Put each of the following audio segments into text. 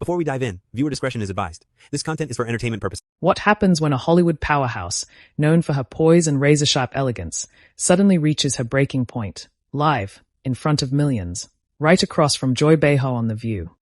Before we dive in, viewer discretion is advised. This content is for entertainment purposes. What happens when a Hollywood powerhouse, known for her poise and razor-sharp elegance, suddenly reaches her breaking point, live, in front of millions, right across from Joy Behar on The View?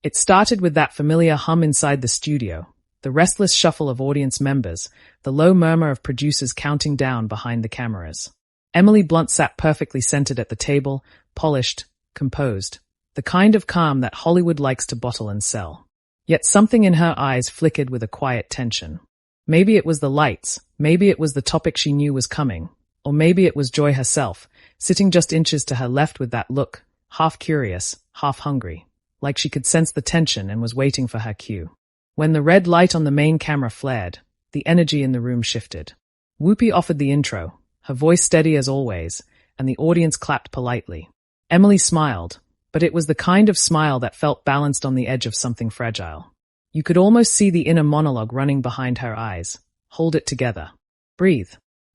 It started with that familiar hum inside the studio, the restless shuffle of audience members, the low murmur of producers counting down behind the cameras. Emily Blunt sat perfectly centered at the table, polished, composed, the kind of calm that Hollywood likes to bottle and sell. Yet something in her eyes flickered with a quiet tension. Maybe it was the lights, maybe it was the topic she knew was coming, or maybe it was Joy herself, sitting just inches to her left with that look, half curious, half hungry, like she could sense the tension and was waiting for her cue. When the red light on the main camera flared, the energy in the room shifted. Whoopi offered the intro, her voice steady as always, and the audience clapped politely. Emily smiled, but it was the kind of smile that felt balanced on the edge of something fragile. You could almost see the inner monologue running behind her eyes. Hold it together. Breathe.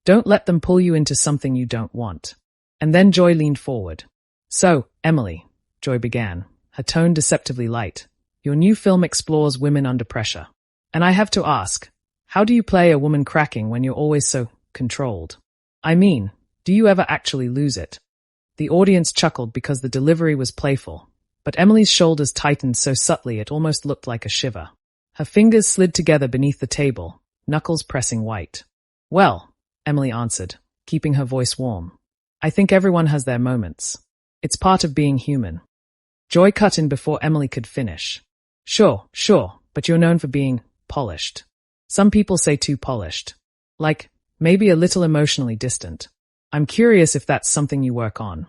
Don't let them pull you into something you don't want. And then Joy leaned forward. So, Emily, Joy began, her tone deceptively light, your new film explores women under pressure. And I have to ask, how do you play a woman cracking when you're always so controlled? I mean, do you ever actually lose it? The audience chuckled because the delivery was playful, but Emily's shoulders tightened so subtly it almost looked like a shiver. Her fingers slid together beneath the table, knuckles pressing white. Well, Emily answered, keeping her voice warm. I think everyone has their moments. It's part of being human. Joy cut in before Emily could finish. Sure, but you're known for being polished. Some people say too polished. Like, maybe a little emotionally distant. I'm curious if that's something you work on.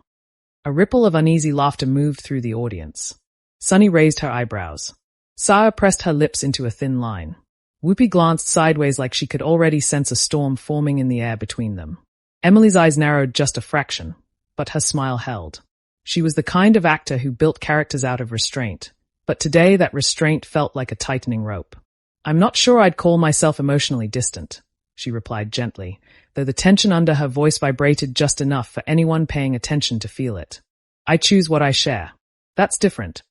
A ripple of uneasy laughter moved through the audience. Sunny raised her eyebrows. Sarah pressed her lips into a thin line. Whoopi glanced sideways like she could already sense a storm forming in the air between them. Emily's eyes narrowed just a fraction, but her smile held. She was the kind of actor who built characters out of restraint, but today that restraint felt like a tightening rope. I'm not sure I'd call myself emotionally distant, she replied gently, though the tension under her voice vibrated just enough for anyone paying attention to feel it. I choose what I share. That's different.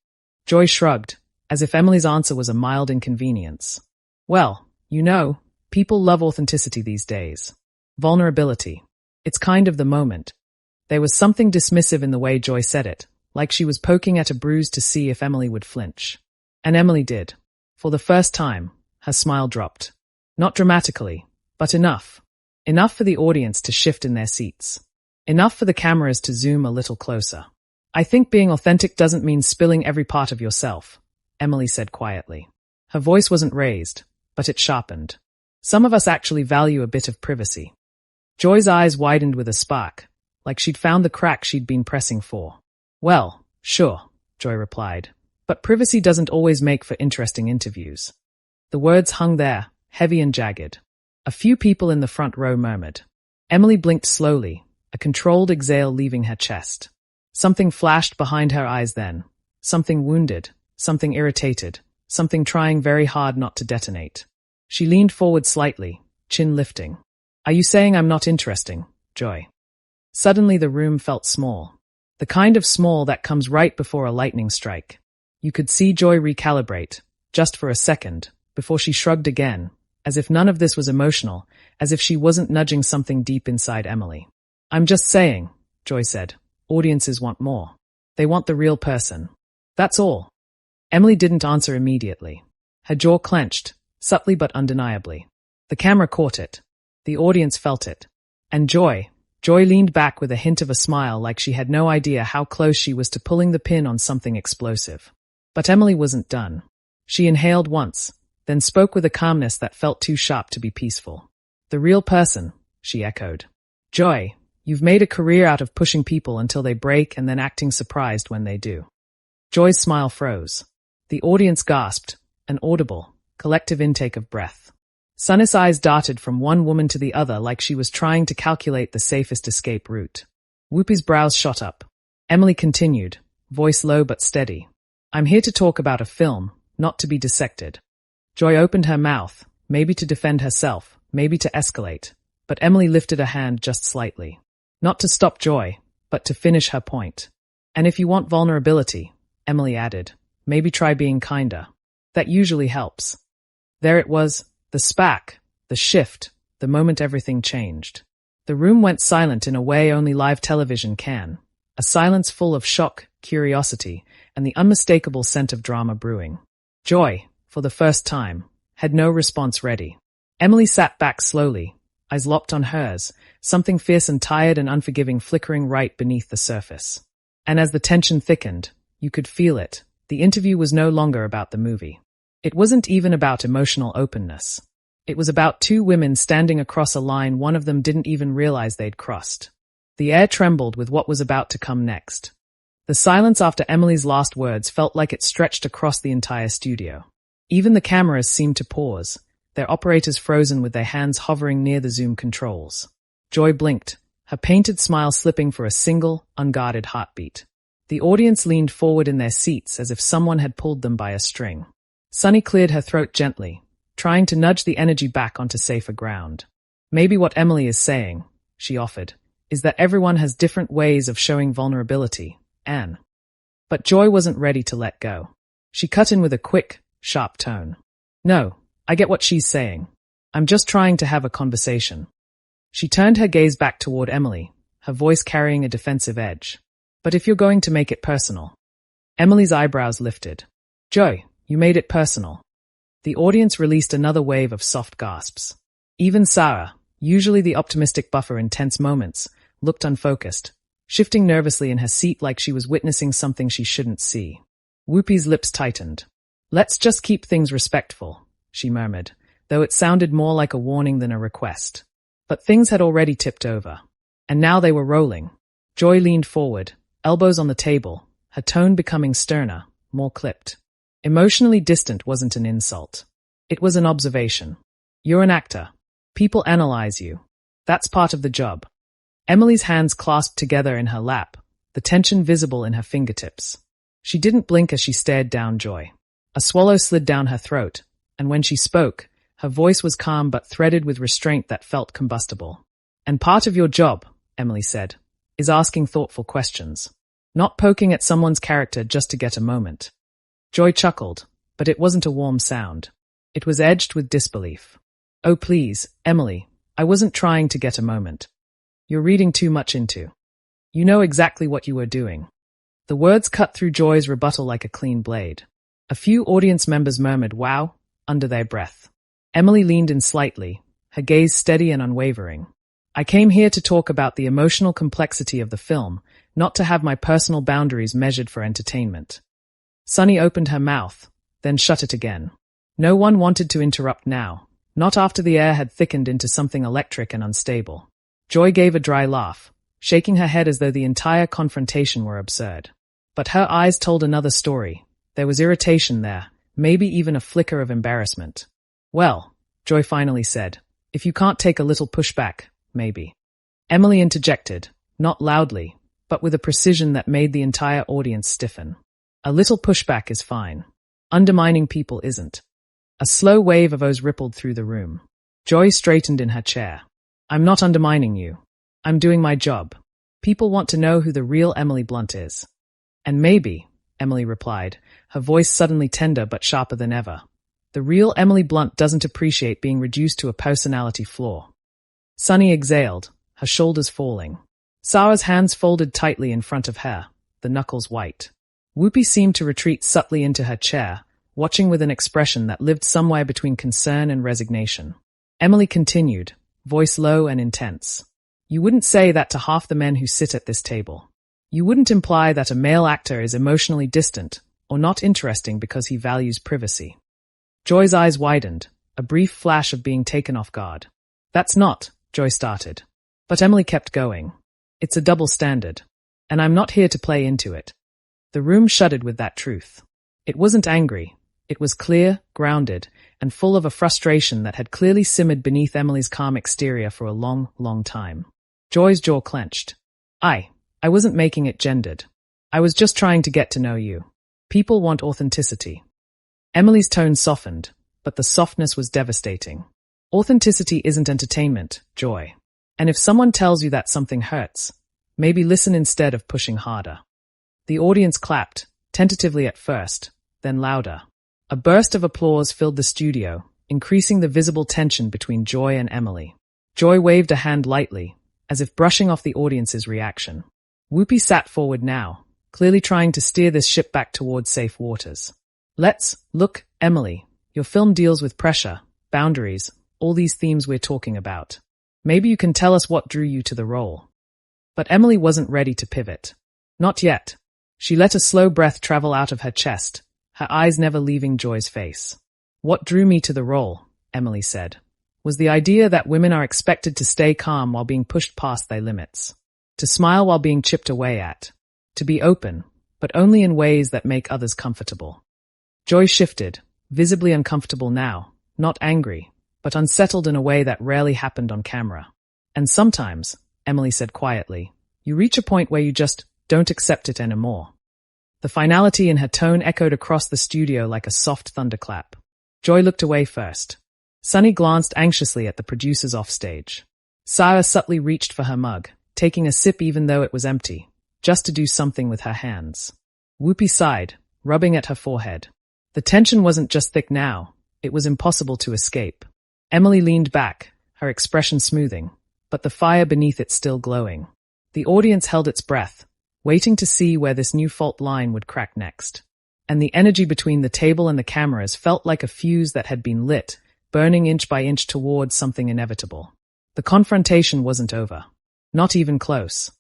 Joy shrugged, as if Emily's answer was a mild inconvenience. Well, you know, people love authenticity these days. Vulnerability. It's kind of the moment. There was something dismissive in the way Joy said it, like she was poking at a bruise to see if Emily would flinch. And Emily did. For the first time, her smile dropped. Not dramatically, but enough. Enough for the audience to shift in their seats. Enough for the cameras to zoom a little closer. I think being authentic doesn't mean spilling every part of yourself, Emily said quietly. Her voice wasn't raised, but it sharpened. Some of us actually value a bit of privacy. Joy's eyes widened with a spark, like she'd found the crack she'd been pressing for. Well, sure, Joy replied, but privacy doesn't always make for interesting interviews. The words hung there, heavy and jagged. A few people in the front row murmured. Emily blinked slowly, a controlled exhale leaving her chest. Something flashed behind her eyes then. Something wounded, something irritated, something trying very hard not to detonate. She leaned forward slightly, chin lifting. Are you saying I'm not interesting, Joy? Suddenly the room felt small. The kind of small that comes right before a lightning strike. You could see Joy recalibrate, just for a second, before she shrugged again, as if none of this was emotional, as if she wasn't nudging something deep inside Emily. I'm just saying, Joy said, audiences want more. They want the real person. That's all. Emily didn't answer immediately. Her jaw clenched, subtly but undeniably. The camera caught it. The audience felt it. And Joy leaned back with a hint of a smile like she had no idea how close she was to pulling the pin on something explosive. But Emily wasn't done. She inhaled once, then spoke with a calmness that felt too sharp to be peaceful. The real person, she echoed. Joy, you've made a career out of pushing people until they break and then acting surprised when they do. Joy's smile froze. The audience gasped, an audible, collective intake of breath. Sunnis' eyes darted from one woman to the other like she was trying to calculate the safest escape route. Whoopi's brows shot up. Emily continued, voice low but steady. I'm here to talk about a film, not to be dissected. Joy opened her mouth, maybe to defend herself, maybe to escalate, but Emily lifted a hand just slightly. Not to stop Joy, but to finish her point. And if you want vulnerability, Emily added, maybe try being kinder. That usually helps. There it was, the SPAC, the shift, the moment everything changed. The room went silent in a way only live television can, a silence full of shock, curiosity, and the unmistakable scent of drama brewing. Joy, for the first time, had no response ready. Emily sat back slowly, eyes locked on hers, something fierce and tired and unforgiving flickering right beneath the surface. And as the tension thickened, you could feel it. The interview was no longer about the movie. It wasn't even about emotional openness. It was about two women standing across a line one of them didn't even realize they'd crossed. The air trembled with what was about to come next. The silence after Emily's last words felt like it stretched across the entire studio. Even the cameras seemed to pause, their operators frozen with their hands hovering near the zoom controls. Joy blinked, her painted smile slipping for a single, unguarded heartbeat. The audience leaned forward in their seats as if someone had pulled them by a string. Sunny cleared her throat gently, trying to nudge the energy back onto safer ground. Maybe what Emily is saying, she offered, is that everyone has different ways of showing vulnerability, Anne. But Joy wasn't ready to let go. She cut in with a quick, sharp tone. No, I get what she's saying. I'm just trying to have a conversation. She turned her gaze back toward Emily, her voice carrying a defensive edge. But if you're going to make it personal. Emily's eyebrows lifted. Joy, you made it personal. The audience released another wave of soft gasps. Even Sarah, usually the optimistic buffer in tense moments, looked unfocused, shifting nervously in her seat like she was witnessing something she shouldn't see. Whoopi's lips tightened. Let's just keep things respectful, she murmured, though it sounded more like a warning than a request. But things had already tipped over. And now they were rolling. Joy leaned forward, elbows on the table, her tone becoming sterner, more clipped. Emotionally distant wasn't an insult. It was an observation. You're an actor. People analyze you. That's part of the job. Emily's hands clasped together in her lap, the tension visible in her fingertips. She didn't blink as she stared down Joy. A swallow slid down her throat, and when she spoke, her voice was calm but threaded with restraint that felt combustible. And part of your job, Emily said, is asking thoughtful questions. Not poking at someone's character just to get a moment. Joy chuckled, but it wasn't a warm sound. It was edged with disbelief. Oh please, Emily, I wasn't trying to get a moment. You're reading too much into. You know exactly what you were doing. The words cut through Joy's rebuttal like a clean blade. A few audience members murmured, wow, under their breath. Emily leaned in slightly, her gaze steady and unwavering. I came here to talk about the emotional complexity of the film, not to have my personal boundaries measured for entertainment. Sunny opened her mouth, then shut it again. No one wanted to interrupt now, not after the air had thickened into something electric and unstable. Joy gave a dry laugh, shaking her head as though the entire confrontation were absurd. But her eyes told another story. There was irritation there, maybe even a flicker of embarrassment. Well, Joy finally said, if you can't take a little pushback, maybe. Emily interjected, not loudly, but with a precision that made the entire audience stiffen. A little pushback is fine. Undermining people isn't. A slow wave of O's rippled through the room. Joy straightened in her chair. I'm not undermining you. I'm doing my job. People want to know who the real Emily Blunt is. And maybe, Emily replied, her voice suddenly tender but sharper than ever. The real Emily Blunt doesn't appreciate being reduced to a personality flaw. Sunny exhaled, her shoulders falling. Sarah's hands folded tightly in front of her, the knuckles white. Whoopi seemed to retreat subtly into her chair, watching with an expression that lived somewhere between concern and resignation. Emily continued, voice low and intense. You wouldn't say that to half the men who sit at this table. You wouldn't imply that a male actor is emotionally distant or not interesting because he values privacy. Joy's eyes widened, a brief flash of being taken off guard. That's not, Joy started. But Emily kept going. It's a double standard. And I'm not here to play into it. The room shuddered with that truth. It wasn't angry. It was clear, grounded, and full of a frustration that had clearly simmered beneath Emily's calm exterior for a long, long time. Joy's jaw clenched. I wasn't making it gendered. I was just trying to get to know you. People want authenticity. Emily's tone softened, but the softness was devastating. Authenticity isn't entertainment, Joy. And if someone tells you that something hurts, maybe listen instead of pushing harder. The audience clapped, tentatively at first, then louder. A burst of applause filled the studio, increasing the visible tension between Joy and Emily. Joy waved a hand lightly, as if brushing off the audience's reaction. Whoopi sat forward now, clearly trying to steer this ship back towards safe waters. Look, Emily, your film deals with pressure, boundaries, all these themes we're talking about. Maybe you can tell us what drew you to the role. But Emily wasn't ready to pivot. Not yet. She let a slow breath travel out of her chest, her eyes never leaving Joy's face. What drew me to the role, Emily said, was the idea that women are expected to stay calm while being pushed past their limits, to smile while being chipped away at, to be open, but only in ways that make others comfortable. Joy shifted, visibly uncomfortable now, not angry, but unsettled in a way that rarely happened on camera. And sometimes, Emily said quietly, you reach a point where you just don't accept it anymore. The finality in her tone echoed across the studio like a soft thunderclap. Joy looked away first. Sunny glanced anxiously at the producers offstage. Sarah subtly reached for her mug, taking a sip even though it was empty, just to do something with her hands. Whoopi sighed, rubbing at her forehead. The tension wasn't just thick now, it was impossible to escape. Emily leaned back, her expression smoothing, but the fire beneath it still glowing. The audience held its breath, waiting to see where this new fault line would crack next. And the energy between the table and the cameras felt like a fuse that had been lit, burning inch by inch towards something inevitable. The confrontation wasn't over. Not even close.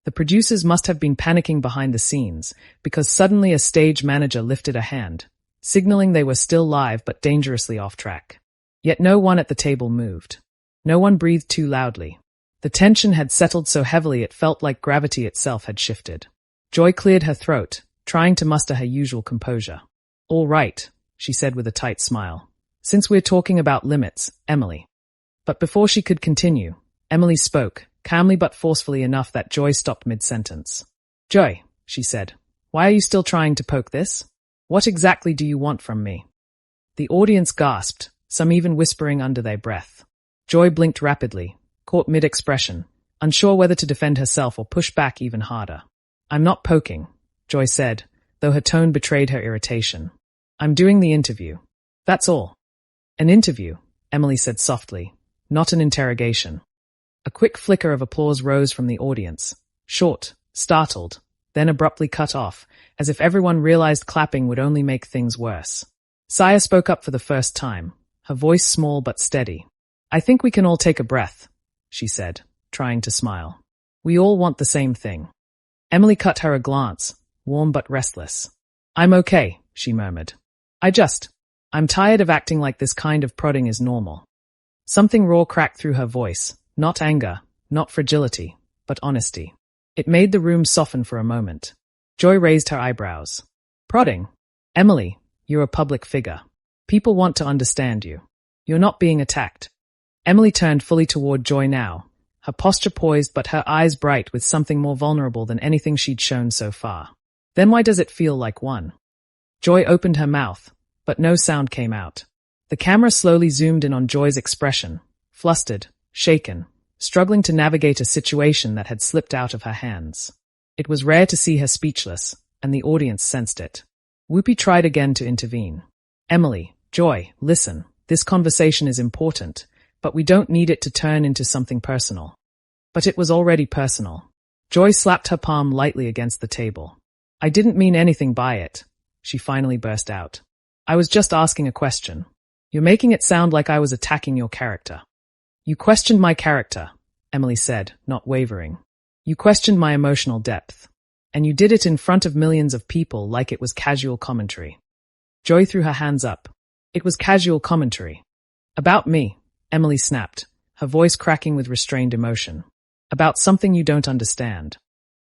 The producers must have been panicking behind the scenes, because suddenly a stage manager lifted a hand, signaling they were still live but dangerously off track. Yet no one at the table moved. No one breathed too loudly. The tension had settled so heavily it felt like gravity itself had shifted. Joy cleared her throat, trying to muster her usual composure. All right, she said with a tight smile. Since we're talking about limits, Emily. But before she could continue, Emily spoke, calmly but forcefully enough that Joy stopped mid-sentence. Joy, she said, why are you still trying to poke this? What exactly do you want from me? The audience gasped, some even whispering under their breath. Joy blinked rapidly, caught mid-expression, unsure whether to defend herself or push back even harder. I'm not poking, Joy said, though her tone betrayed her irritation. I'm doing the interview. That's all. An interview, Emily said softly, not an interrogation. A quick flicker of applause rose from the audience, short, startled, then abruptly cut off, as if everyone realized clapping would only make things worse. Saya spoke up for the first time, her voice small but steady. I think we can all take a breath, she said, trying to smile. We all want the same thing. Emily cut her a glance, warm but restless. I'm okay, she murmured. I'm tired of acting like this kind of prodding is normal. Something raw cracked through her voice, not anger, not fragility, but honesty. It made the room soften for a moment. Joy raised her eyebrows. Prodding? Emily, you're a public figure. People want to understand you. You're not being attacked. Emily turned fully toward Joy now, her posture poised but her eyes bright with something more vulnerable than anything she'd shown so far. Then why does it feel like one? Joy opened her mouth, but no sound came out. The camera slowly zoomed in on Joy's expression, flustered, shaken, struggling to navigate a situation that had slipped out of her hands. It was rare to see her speechless, and the audience sensed it. Whoopi tried again to intervene. Emily, Joy, listen, this conversation is important, but we don't need it to turn into something personal. But it was already personal. Joy slapped her palm lightly against the table. I didn't mean anything by it, she finally burst out. I was just asking a question. You're making it sound like I was attacking your character. You questioned my character, Emily said, not wavering. You questioned my emotional depth. And you did it in front of millions of people like it was casual commentary. Joy threw her hands up. It was casual commentary. About me, Emily snapped, her voice cracking with restrained emotion. About something you don't understand.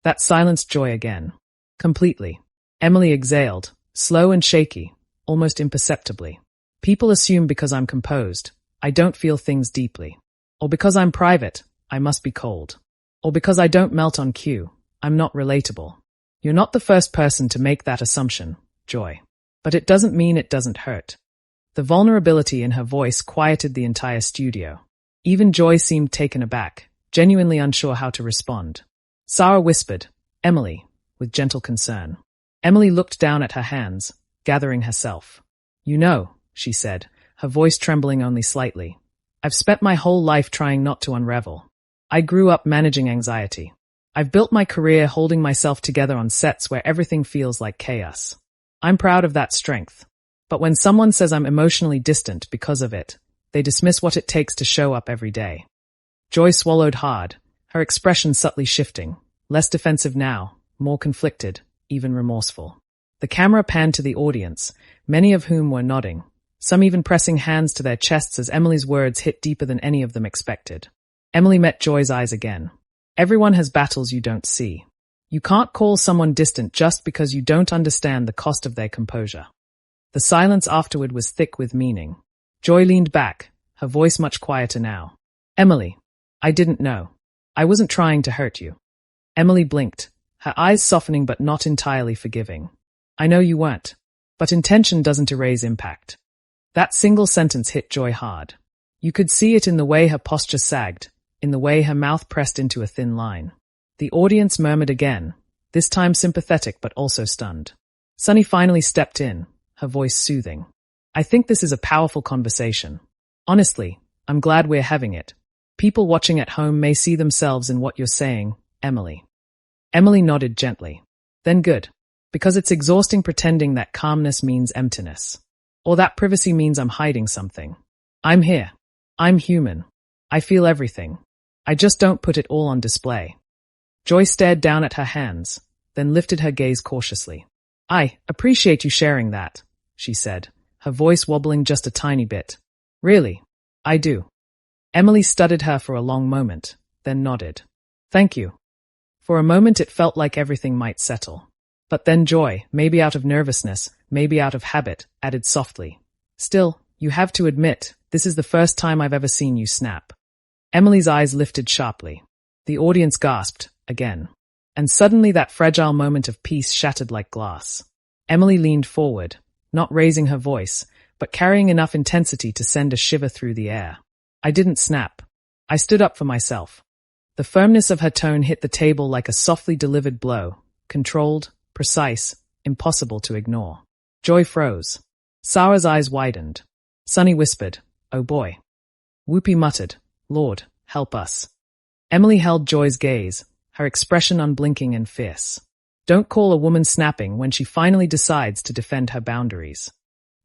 That silenced Joy again. Completely. Emily exhaled, slow and shaky, almost imperceptibly. People assume because I'm composed, I don't feel things deeply. Or because I'm private, I must be cold. Or because I don't melt on cue, I'm not relatable. You're not the first person to make that assumption, Joy. But it doesn't mean it doesn't hurt. The vulnerability in her voice quieted the entire studio. Even Joy seemed taken aback, genuinely unsure how to respond. Sarah whispered, Emily, with gentle concern. Emily looked down at her hands, gathering herself. You know, she said, her voice trembling only slightly. I've spent my whole life trying not to unravel. I grew up managing anxiety. I've built my career holding myself together on sets where everything feels like chaos. I'm proud of that strength. But when someone says I'm emotionally distant because of it, they dismiss what it takes to show up every day. Joy swallowed hard, her expression subtly shifting, less defensive now, more conflicted, even remorseful. The camera panned to the audience, many of whom were nodding, some even pressing hands to their chests as Emily's words hit deeper than any of them expected. Emily met Joy's eyes again. Everyone has battles you don't see. You can't call someone distant just because you don't understand the cost of their composure. The silence afterward was thick with meaning. Joy leaned back, her voice much quieter now. Emily, I didn't know. I wasn't trying to hurt you. Emily blinked, her eyes softening but not entirely forgiving. I know you weren't. But intention doesn't erase impact. That single sentence hit Joy hard. You could see it in the way her posture sagged, in the way her mouth pressed into a thin line. The audience murmured again, this time sympathetic but also stunned. Sunny finally stepped in, her voice soothing. I think this is a powerful conversation. Honestly, I'm glad we're having it. People watching at home may see themselves in what you're saying, Emily. Emily nodded gently. Then good. Because it's exhausting pretending that calmness means emptiness. Or that privacy means I'm hiding something. I'm here. I'm human. I feel everything. I just don't put it all on display. Joy stared down at her hands, then lifted her gaze cautiously. I appreciate you sharing that, she said, her voice wobbling just a tiny bit. Really? I do. Emily studied her for a long moment, then nodded. Thank you. For a moment it felt like everything might settle. But then Joy, maybe out of nervousness, maybe out of habit, added softly. Still, you have to admit, this is the first time I've ever seen you snap. Emily's eyes lifted sharply. The audience gasped, again. And suddenly that fragile moment of peace shattered like glass. Emily leaned forward, not raising her voice, but carrying enough intensity to send a shiver through the air. I didn't snap. I stood up for myself. The firmness of her tone hit the table like a softly delivered blow, controlled, precise, impossible to ignore. Joy froze. Sarah's eyes widened. Sunny whispered, Oh boy. Whoopi muttered, Lord, help us. Emily held Joy's gaze, her expression unblinking and fierce. Don't call a woman snapping when she finally decides to defend her boundaries.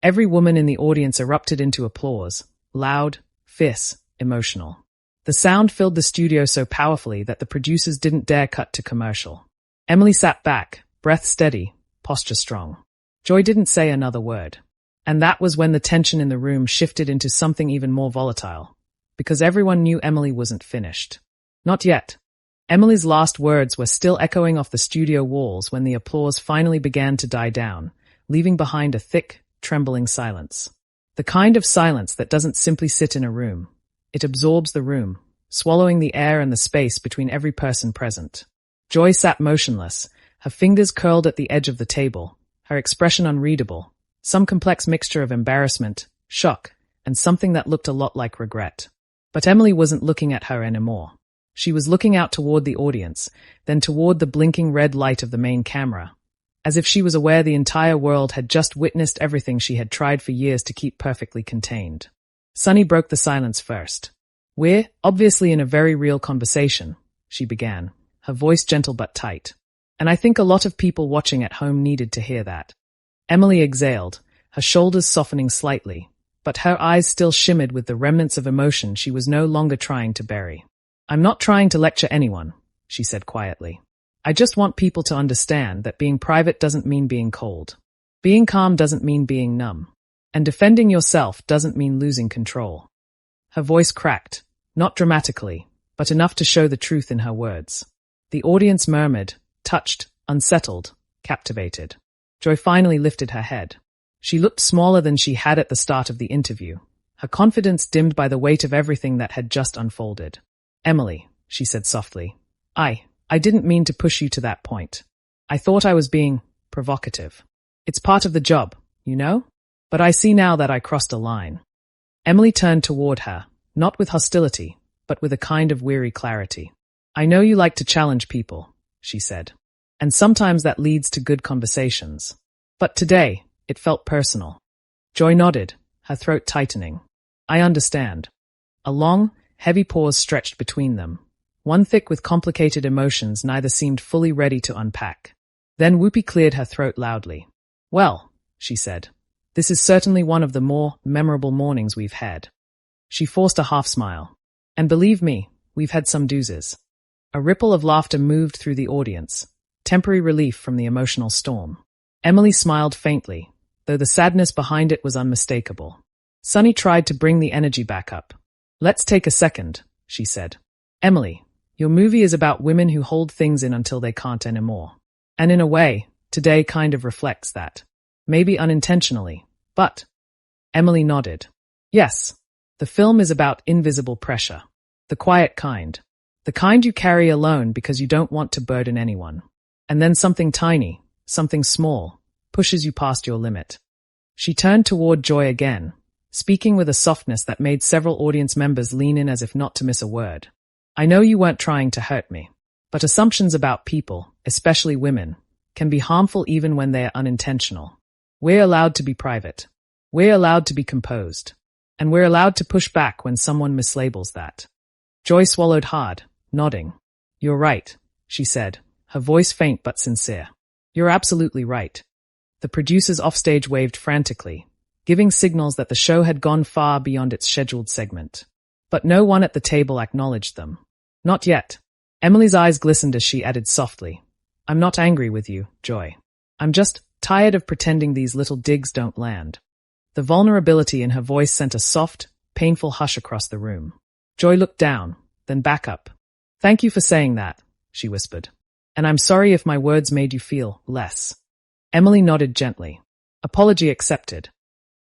Every woman in the audience erupted into applause, loud, fierce, emotional. The sound filled the studio so powerfully that the producers didn't dare cut to commercial. Emily sat back, breath steady, posture strong. Joy didn't say another word. And that was when the tension in the room shifted into something even more volatile, because everyone knew Emily wasn't finished. Not yet. Emily's last words were still echoing off the studio walls when the applause finally began to die down, leaving behind a thick, trembling silence. The kind of silence that doesn't simply sit in a room. It absorbs the room, swallowing the air and the space between every person present. Joy sat motionless, her fingers curled at the edge of the table, her expression unreadable, some complex mixture of embarrassment, shock, and something that looked a lot like regret. But Emily wasn't looking at her anymore. She was looking out toward the audience, then toward the blinking red light of the main camera, as if she was aware the entire world had just witnessed everything she had tried for years to keep perfectly contained. Sunny broke the silence first. We're obviously in a very real conversation, she began, her voice gentle but tight. And I think a lot of people watching at home needed to hear that. Emily exhaled, her shoulders softening slightly, but her eyes still shimmered with the remnants of emotion she was no longer trying to bury. I'm not trying to lecture anyone, she said quietly. I just want people to understand that being private doesn't mean being cold. Being calm doesn't mean being numb. And defending yourself doesn't mean losing control. Her voice cracked, not dramatically, but enough to show the truth in her words. The audience murmured, touched, unsettled, captivated. Joy finally lifted her head. She looked smaller than she had at the start of the interview, her confidence dimmed by the weight of everything that had just unfolded. Emily, she said softly, I didn't mean to push you to that point. I thought I was being provocative. It's part of the job, you know? But I see now that I crossed a line. Emily turned toward her, not with hostility, but with a kind of weary clarity. I know you like to challenge people, she said. And sometimes that leads to good conversations. But today, it felt personal. Joy nodded, her throat tightening. I understand. A long, heavy pause stretched between them, one thick with complicated emotions neither seemed fully ready to unpack. Then Whoopi cleared her throat loudly. Well, she said, this is certainly one of the more memorable mornings we've had. She forced a half smile. And believe me, we've had some doozies. A ripple of laughter moved through the audience, temporary relief from the emotional storm. Emily smiled faintly, though the sadness behind it was unmistakable. Sunny tried to bring the energy back up. Let's take a second, she said. Emily, your movie is about women who hold things in until they can't anymore. And in a way, today kind of reflects that. Maybe unintentionally, but… Emily nodded. Yes, the film is about invisible pressure. The quiet kind. The kind you carry alone because you don't want to burden anyone. And then something tiny, something small, pushes you past your limit. She turned toward Joy again, speaking with a softness that made several audience members lean in as if not to miss a word. I know you weren't trying to hurt me, but assumptions about people, especially women, can be harmful even when they are unintentional. We're allowed to be private. We're allowed to be composed. And we're allowed to push back when someone mislabels that. Joy swallowed hard, nodding. You're right, she said, her voice faint but sincere. You're absolutely right. The producers offstage waved frantically, giving signals that the show had gone far beyond its scheduled segment. But no one at the table acknowledged them. Not yet. Emily's eyes glistened as she added softly, I'm not angry with you, Joy. I'm just tired of pretending these little digs don't land. The vulnerability in her voice sent a soft, painful hush across the room. Joy looked down, then back up. Thank you for saying that, she whispered. And I'm sorry if my words made you feel less. Emily nodded gently. Apology accepted.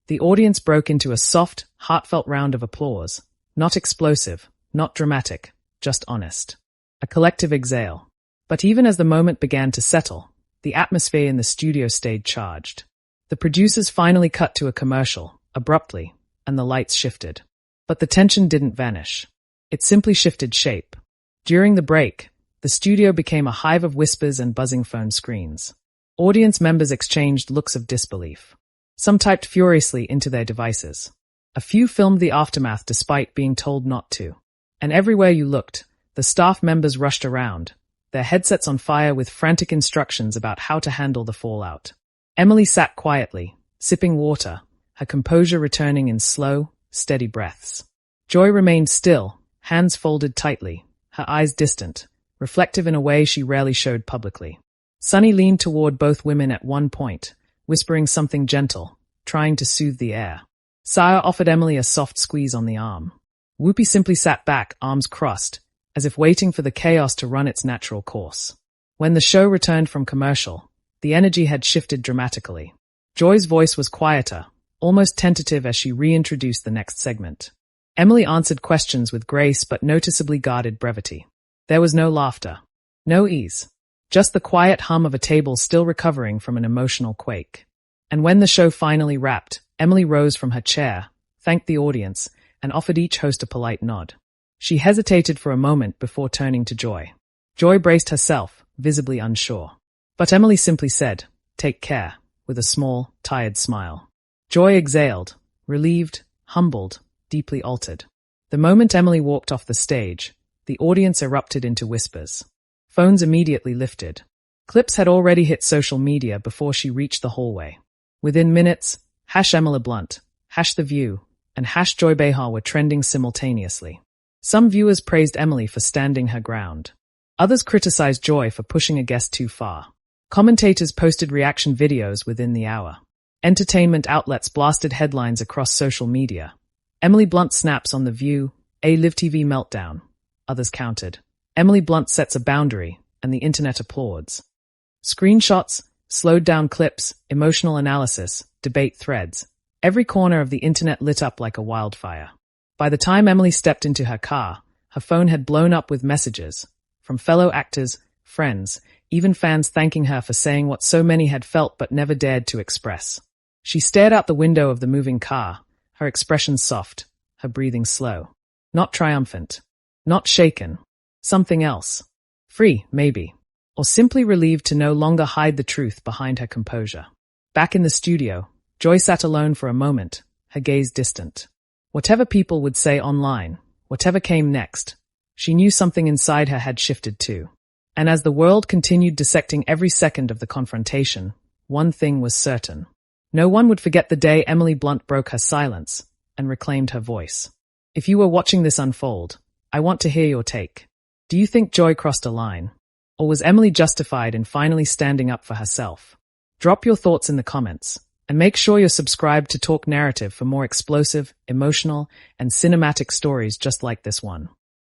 The audience broke into a soft, heartfelt round of applause. Not explosive, not dramatic, just honest. A collective exhale. But even as the moment began to settle, the atmosphere in the studio stayed charged. The producers finally cut to a commercial, abruptly, and the lights shifted. But the tension didn't vanish. It simply shifted shape. During the break, the studio became a hive of whispers and buzzing phone screens. Audience members exchanged looks of disbelief. Some typed furiously into their devices. A few filmed the aftermath despite being told not to. And everywhere you looked, the staff members rushed around, their headsets on fire with frantic instructions about how to handle the fallout. Emily sat quietly, sipping water, her composure returning in slow, steady breaths. Joy remained still, hands folded tightly, her eyes distant, reflective in a way she rarely showed publicly. Sunny leaned toward both women at one point, whispering something gentle, trying to soothe the air. Saya offered Emily a soft squeeze on the arm. Whoopi simply sat back, arms crossed, as if waiting for the chaos to run its natural course. When the show returned from commercial, the energy had shifted dramatically. Joy's voice was quieter, almost tentative as she reintroduced the next segment. Emily answered questions with grace but noticeably guarded brevity. There was no laughter, no ease, just the quiet hum of a table still recovering from an emotional quake. And when the show finally wrapped, Emily rose from her chair, thanked the audience, and offered each host a polite nod. She hesitated for a moment before turning to Joy. Joy braced herself, visibly unsure. But Emily simply said, "Take care," with a small, tired smile. Joy exhaled, relieved, humbled, deeply altered. The moment Emily walked off the stage, the audience erupted into whispers. Phones immediately lifted. Clips had already hit social media before she reached the hallway. Within minutes, #Emily Blunt, #The View, and #Joy Behar were trending simultaneously. Some viewers praised Emily for standing her ground. Others criticized Joy for pushing a guest too far. Commentators posted reaction videos within the hour. Entertainment outlets blasted headlines across social media. Emily Blunt snaps on The View, a Live TV meltdown. Others countered. Emily Blunt sets a boundary, and the internet applauds. Screenshots, slowed down clips, emotional analysis, debate threads. Every corner of the internet lit up like a wildfire. By the time Emily stepped into her car, her phone had blown up with messages from fellow actors, friends, even fans thanking her for saying what so many had felt but never dared to express. She stared out the window of the moving car, her expression soft, her breathing slow. Not triumphant. Not shaken. Something else. Free, maybe. Or simply relieved to no longer hide the truth behind her composure. Back in the studio, Joy sat alone for a moment, her gaze distant. Whatever people would say online, whatever came next, she knew something inside her had shifted too. And as the world continued dissecting every second of the confrontation, one thing was certain. No one would forget the day Emily Blunt broke her silence and reclaimed her voice. If you were watching this unfold, I want to hear your take. Do you think Joy crossed a line? Or was Emily justified in finally standing up for herself? Drop your thoughts in the comments, and make sure you're subscribed to Talk Narrative for more explosive, emotional, and cinematic stories just like this one.